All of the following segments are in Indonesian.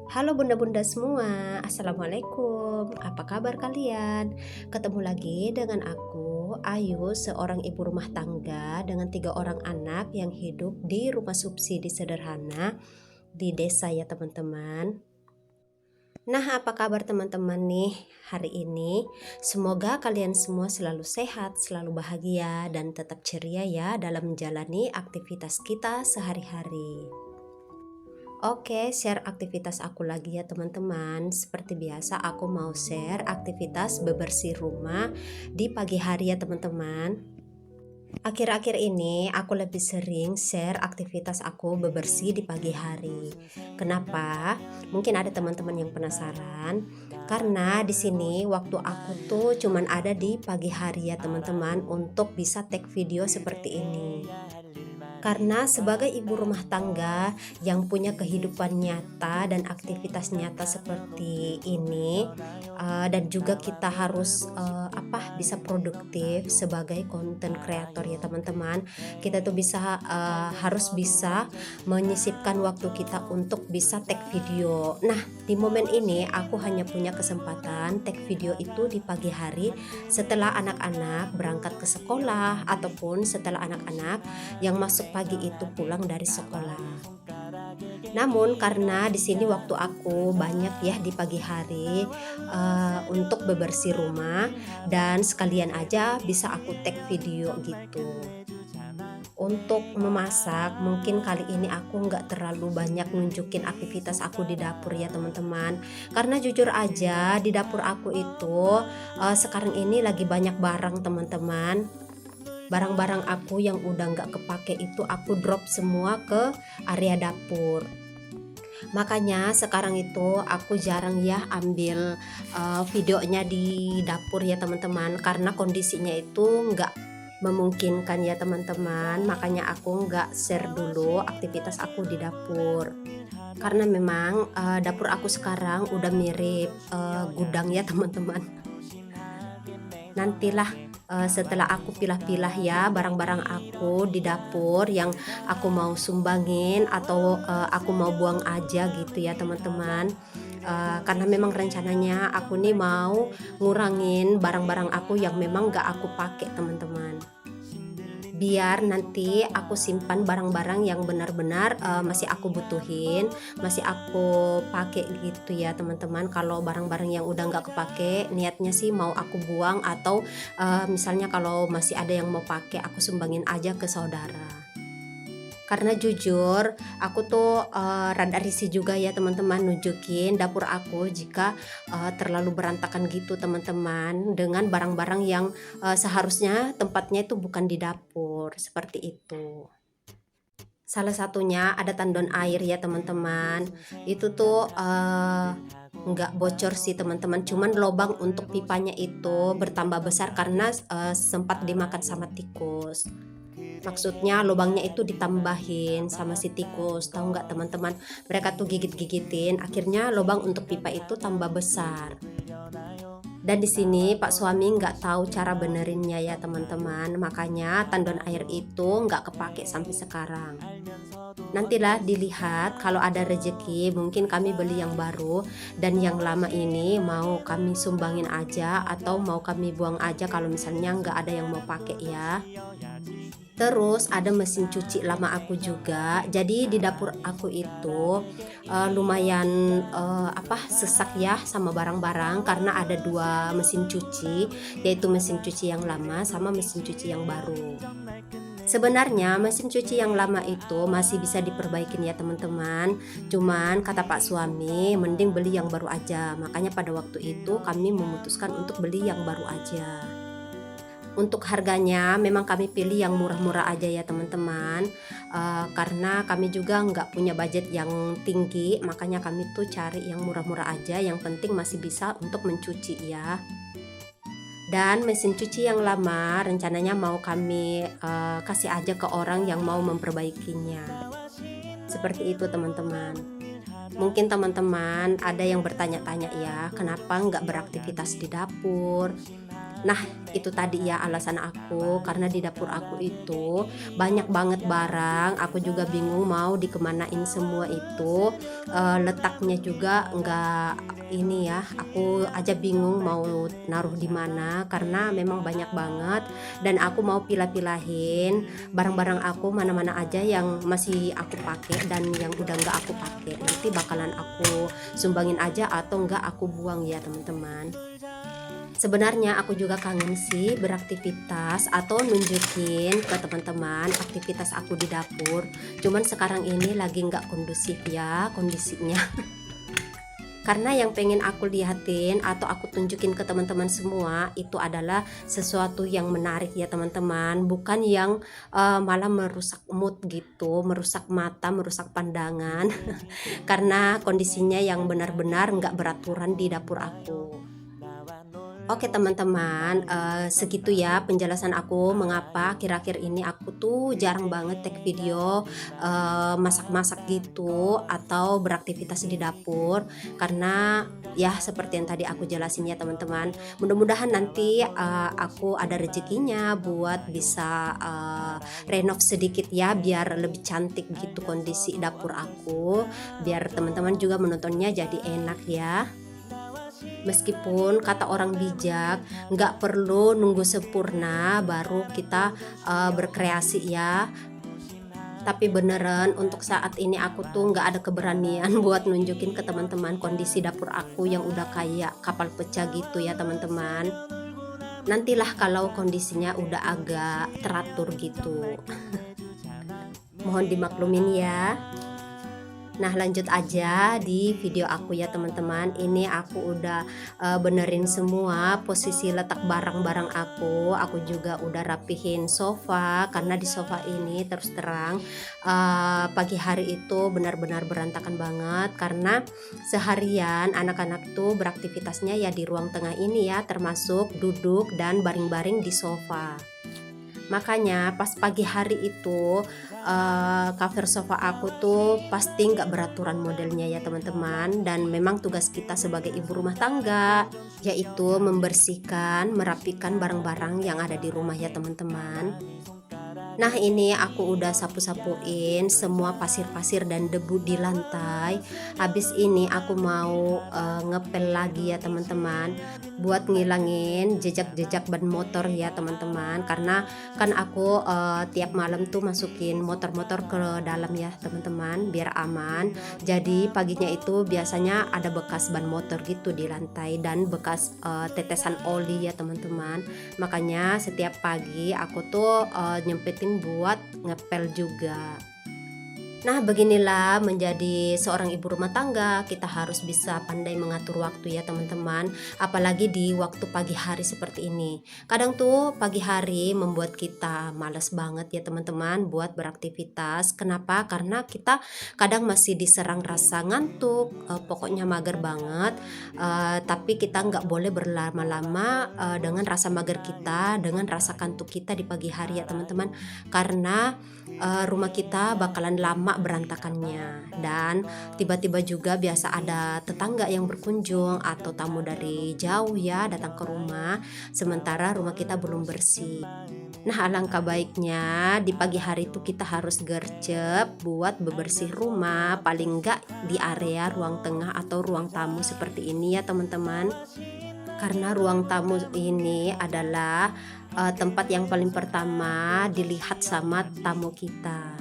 Halo bunda-bunda semua, Assalamualaikum. Apa kabar kalian? Ketemu lagi dengan aku, Ayu, seorang ibu rumah tangga dengan 3 orang anak yang hidup di rumah subsidi sederhana di desa ya teman-teman. Nah, apa kabar teman-teman nih hari ini? Semoga kalian semua selalu sehat, selalu bahagia, dan tetap ceria ya dalam menjalani aktivitas kita sehari-hari. Oke, share aktivitas aku lagi ya teman-teman. Seperti biasa aku mau share aktivitas bebersih rumah di pagi hari ya teman-teman. Akhir-akhir ini aku lebih sering share aktivitas aku bebersih di pagi hari. Kenapa? Mungkin ada teman-teman yang penasaran. Karena di sini waktu aku tuh cuman ada di pagi hari ya teman-teman untuk bisa take video seperti ini. Karena sebagai ibu rumah tangga yang punya kehidupan nyata dan aktivitas nyata seperti ini, dan juga kita harus bisa produktif sebagai konten kreator ya teman-teman. Kita tuh harus bisa menyisipkan waktu kita untuk bisa take video. Nah, di momen ini aku hanya punya kesempatan take video itu di pagi hari setelah anak-anak berangkat ke sekolah ataupun setelah anak-anak yang masuk pagi itu pulang dari sekolah. Namun karena di sini waktu aku banyak ya di pagi hari untuk bebersih rumah dan sekalian aja bisa aku take video gitu. Untuk memasak, mungkin kali ini aku nggak terlalu banyak nunjukin aktivitas aku di dapur ya teman-teman. Karena jujur aja di dapur aku itu sekarang ini lagi banyak barang teman-teman. Barang-barang aku yang udah nggak kepake itu aku drop semua ke area dapur. Makanya sekarang itu aku jarang ya ambil videonya di dapur ya teman-teman, karena kondisinya itu nggak memungkinkan ya teman-teman. Makanya aku nggak share dulu aktivitas aku di dapur. Karena memang dapur aku sekarang udah mirip gudang ya teman-teman. Nantilah setelah aku pilah-pilah ya barang-barang aku di dapur yang aku mau sumbangin atau aku mau buang aja gitu ya teman-teman. Karena memang rencananya aku nih mau ngurangin barang-barang aku yang memang gak aku pakai teman-teman, biar nanti aku simpan barang-barang yang benar-benar masih aku butuhin, masih aku pakai gitu ya teman-teman. Kalau barang-barang yang udah nggak kepake, niatnya sih mau aku buang atau misalnya kalau masih ada yang mau pakai aku sumbangin aja ke saudara. Karena jujur aku tuh rada risih juga ya teman-teman nunjukin dapur aku jika terlalu berantakan gitu teman-teman, dengan barang-barang yang seharusnya tempatnya itu bukan di dapur seperti itu. Salah satunya ada tandon air ya teman-teman. Itu tuh nggak bocor sih teman-teman, cuman lubang untuk pipanya itu bertambah besar karena sempat dimakan sama tikus. Maksudnya lubangnya itu ditambahin sama si tikus, tahu nggak teman-teman? Mereka tuh gigit-gigitin, akhirnya lubang untuk pipa itu tambah besar. Dan di sini Pak suami nggak tahu cara benerinnya ya teman-teman, makanya tandon air itu nggak kepake sampai sekarang. Nantilah dilihat kalau ada rezeki mungkin kami beli yang baru, dan yang lama ini mau kami sumbangin aja atau mau kami buang aja kalau misalnya nggak ada yang mau pakai ya. Terus ada mesin cuci lama aku juga. Jadi di dapur aku itu lumayan sesak ya sama barang-barang karena ada 2 mesin cuci, yaitu mesin cuci yang lama sama mesin cuci yang baru. Sebenarnya mesin cuci yang lama itu masih bisa diperbaikin ya teman-teman. Cuman kata Pak suami mending beli yang baru aja. Makanya pada waktu itu kami memutuskan untuk beli yang baru aja. Untuk harganya memang kami pilih yang murah-murah aja ya teman-teman, karena kami juga nggak punya budget yang tinggi, makanya kami tuh cari yang murah-murah aja, yang penting masih bisa untuk mencuci ya. Dan mesin cuci yang lama rencananya mau kami kasih aja ke orang yang mau memperbaikinya. Seperti itu teman-teman. Mungkin teman-teman ada yang bertanya-tanya ya, kenapa nggak beraktivitas di dapur? Nah, itu tadi ya alasan aku, karena di dapur aku itu banyak banget barang, aku juga bingung mau dikemanain semua itu, letaknya juga nggak ini ya, aku aja bingung mau naruh di mana karena memang banyak banget dan aku mau pilah-pilahin barang-barang aku mana-mana aja yang masih aku pakai dan yang udah nggak aku pakai. Nanti bakalan aku sumbangin aja atau nggak aku buang ya teman-teman. Sebenarnya aku juga kangen sih beraktivitas atau nunjukin ke teman-teman aktivitas aku di dapur. Cuman sekarang ini lagi nggak kondusif ya kondisinya. Karena yang pengen aku lihatin atau aku tunjukin ke teman-teman semua itu adalah sesuatu yang menarik ya teman-teman. Bukan yang malah merusak mood gitu, merusak mata, merusak pandangan. Karena kondisinya yang benar-benar nggak beraturan di dapur aku. Oke teman-teman, segitu ya penjelasan aku mengapa akhir-akhir ini aku tuh jarang banget take video masak-masak gitu atau beraktivitas di dapur, karena ya seperti yang tadi aku jelasin ya teman-teman. Mudah-mudahan nanti aku ada rezekinya buat bisa renov sedikit ya, biar lebih cantik gitu kondisi dapur aku, biar teman-teman juga menontonnya jadi enak ya. Meskipun kata orang bijak nggak perlu nunggu sempurna baru kita berkreasi ya, tapi beneran untuk saat ini aku tuh nggak ada keberanian buat nunjukin ke teman-teman kondisi dapur aku yang udah kayak kapal pecah gitu ya teman-teman. Nantilah kalau kondisinya udah agak teratur gitu. Mohon dimaklumin ya. Nah lanjut aja di video aku ya teman-teman. Ini aku udah benerin semua posisi letak barang-barang aku. Aku juga udah rapihin sofa, karena di sofa ini terus terang pagi hari itu benar-benar berantakan banget, karena seharian anak-anak tuh beraktivitasnya ya di ruang tengah ini ya, termasuk duduk dan baring-baring di sofa. Makanya pas pagi hari itu cover sofa aku tuh pasti nggak beraturan modelnya ya teman-teman. Dan memang tugas kita sebagai ibu rumah tangga yaitu membersihkan, merapikan barang-barang yang ada di rumah ya teman-teman. Nah ini aku udah sapu-sapuin semua pasir-pasir dan debu di lantai. Habis ini aku mau ngepel lagi ya teman-teman, buat ngilangin jejak-jejak ban motor ya teman-teman. Karena kan aku tiap malam tuh masukin motor-motor ke dalam ya teman-teman, biar aman. Jadi paginya itu biasanya ada bekas ban motor gitu di lantai dan bekas tetesan oli ya teman-teman. Makanya setiap pagi aku tuh nyempetin buat ngepel juga. Nah beginilah menjadi seorang ibu rumah tangga, kita harus bisa pandai mengatur waktu ya teman-teman. Apalagi di waktu pagi hari seperti ini. Kadang tuh pagi hari membuat kita malas banget ya teman-teman buat beraktivitas. Kenapa? Karena kita kadang masih diserang rasa ngantuk, pokoknya mager banget. Tapi kita nggak boleh berlama-lama dengan rasa mager kita, dengan rasa kantuk kita di pagi hari ya teman-teman. Karena rumah kita bakalan lama berantakannya, dan tiba-tiba juga biasa ada tetangga yang berkunjung atau tamu dari jauh ya datang ke rumah sementara rumah kita belum bersih. Nah alangkah baiknya di pagi hari itu kita harus gercep buat bebersih rumah, paling enggak di area ruang tengah atau ruang tamu seperti ini ya teman-teman. Karena ruang tamu ini adalah tempat yang paling pertama dilihat sama tamu kita.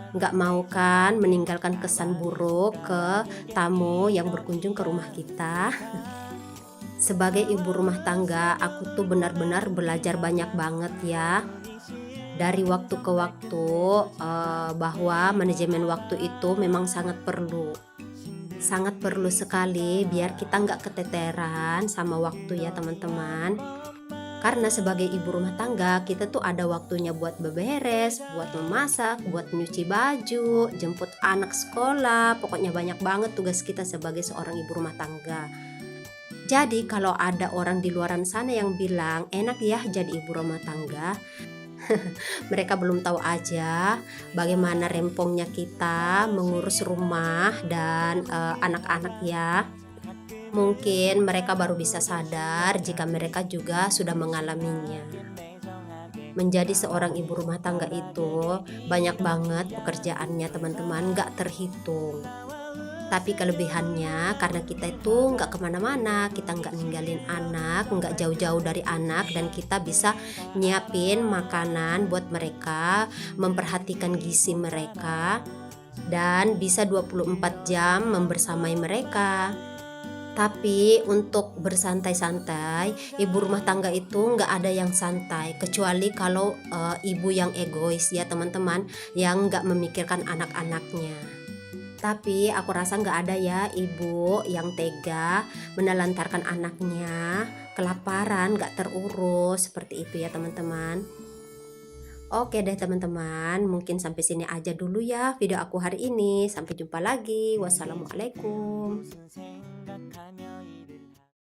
Nggak mau kan meninggalkan kesan buruk ke tamu yang berkunjung ke rumah kita. Sebagai ibu rumah tangga, aku tuh benar-benar belajar banyak banget ya. Dari waktu ke waktu bahwa manajemen waktu itu memang sangat perlu. Sangat perlu sekali biar kita nggak keteteran sama waktu ya teman-teman. Karena sebagai ibu rumah tangga kita tuh ada waktunya buat beberes, buat memasak, buat nyuci baju, jemput anak sekolah. Pokoknya banyak banget tugas kita sebagai seorang ibu rumah tangga. Jadi kalau ada orang di luaran sana yang bilang enak ya jadi ibu rumah tangga, mereka belum tahu aja bagaimana rempongnya kita mengurus rumah dan anak-anak ya. Mungkin mereka baru bisa sadar jika mereka juga sudah mengalaminya. Menjadi seorang ibu rumah tangga itu banyak banget pekerjaannya teman-teman, gak terhitung. Tapi kelebihannya karena kita itu nggak kemana-mana, kita nggak ninggalin anak, nggak jauh-jauh dari anak, dan kita bisa nyiapin makanan buat mereka, memperhatikan gizi mereka, dan bisa 24 jam membersamai mereka. Tapi untuk bersantai-santai, ibu rumah tangga itu nggak ada yang santai, kecuali kalau ibu yang egois ya teman-teman, yang nggak memikirkan anak-anaknya. Tapi aku rasa nggak ada ya ibu yang tega menelantarkan anaknya kelaparan, nggak terurus seperti itu ya teman-teman. Oke deh teman-teman, mungkin sampai sini aja dulu ya video aku hari ini. Sampai jumpa lagi. Wassalamualaikum.